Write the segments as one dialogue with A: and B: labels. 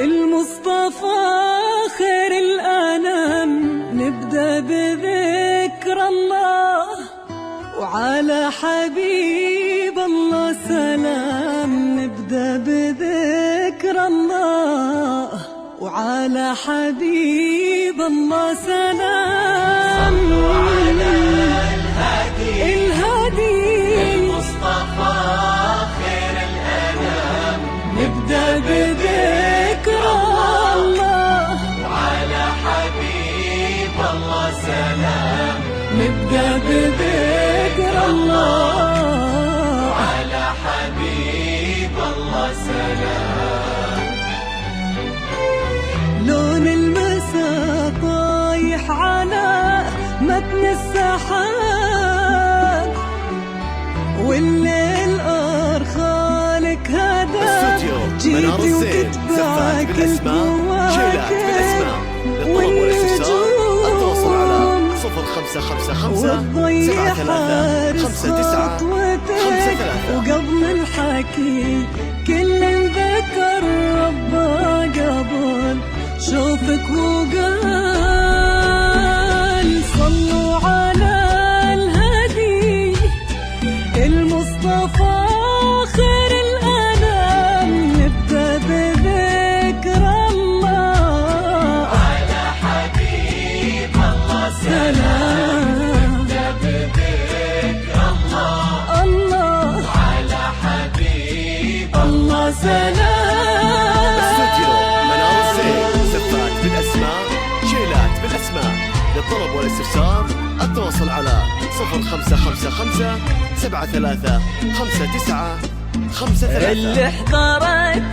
A: المصطفى خير الأنام، نبدأ بذكر الله وعلى حبيب الله سلام. نبدأ بذكر الله وعلى حبيب الله سلام.
B: صلوا على الهادي المصطفى خير الأنام،
A: نبدأ بذكر الله
B: وعلى حبيب الله سلام.
A: نبدأ بذكر الله
B: وعلى حبيب الله سلام.
A: لون المساء طايح على متن السحاب، والليل أرخالك هذا جيتي وتتبعك الكواكب والنجوم، والضيح حارس خطوتك وقبل الحكي كل ذكر ربه قبل شوفك وقال. صلوا على الهادي المصطفى خير الأنام، نبدأ بذكر الله
B: على حبيب الله
A: سلام.
B: نبدأ بذكر الله
A: الله
B: على حبيب
A: الله سلام.
C: استوديو منار الزين، زفات بالاسماء، شيلات بالاسماء. للطلب والاستفسار التواصل على 0555 73 59 53.
D: اللي حضرت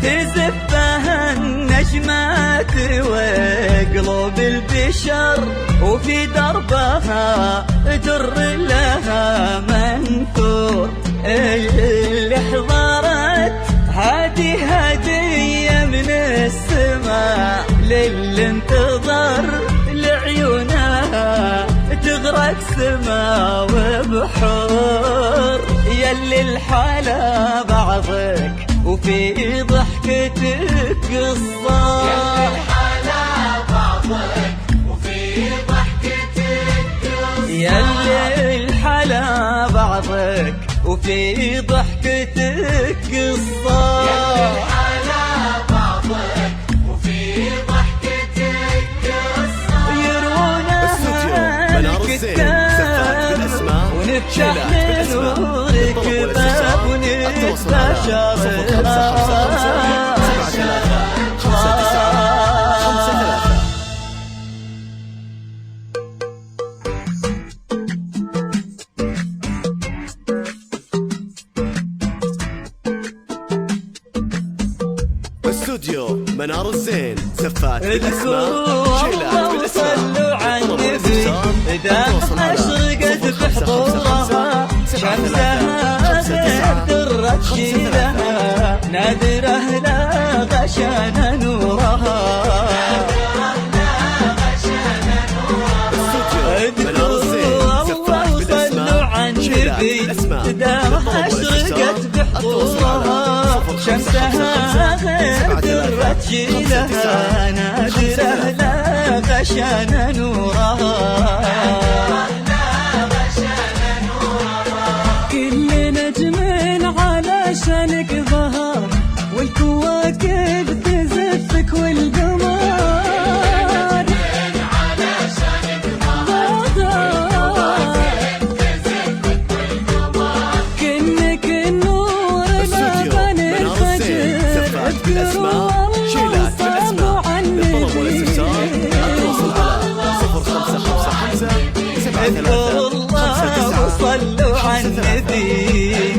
D: تزفها النجمات وقلوب البشر، وفي دربها در لها منثور. اللي حضرت هذه هدية من السماء للي انتظر لعيونها تغرق سما وبحور. يلي الحلا بعضك وفي ضحكتك قصة، يلي الحلا بعضك وفي ضحكتك قصة. ونفتح لنورك باب
C: استوديو منار الزين، زفات بالاسماء، شيلات بالاسماء.
D: صلوا على النبي إذا أشرقت بحضورها شمسها غير درت شيلها، نادره لا غشان نورها.
C: منار الزين، زفات بالاسماء، شيلات بالاسماء.
D: إذا أشرقت بحضورها شمسها غير درت شيلها، نادره لا غشان نورها.
A: كل نجم علشانك ظهر، والكواكب تزفك والقمر كأنك النور لبن الفجر.
C: بالاسماء، شيلات بالاسماء. للطلب والاستفسار التواصل على 0555 73
D: اذكروا الله وصلوا على النبي.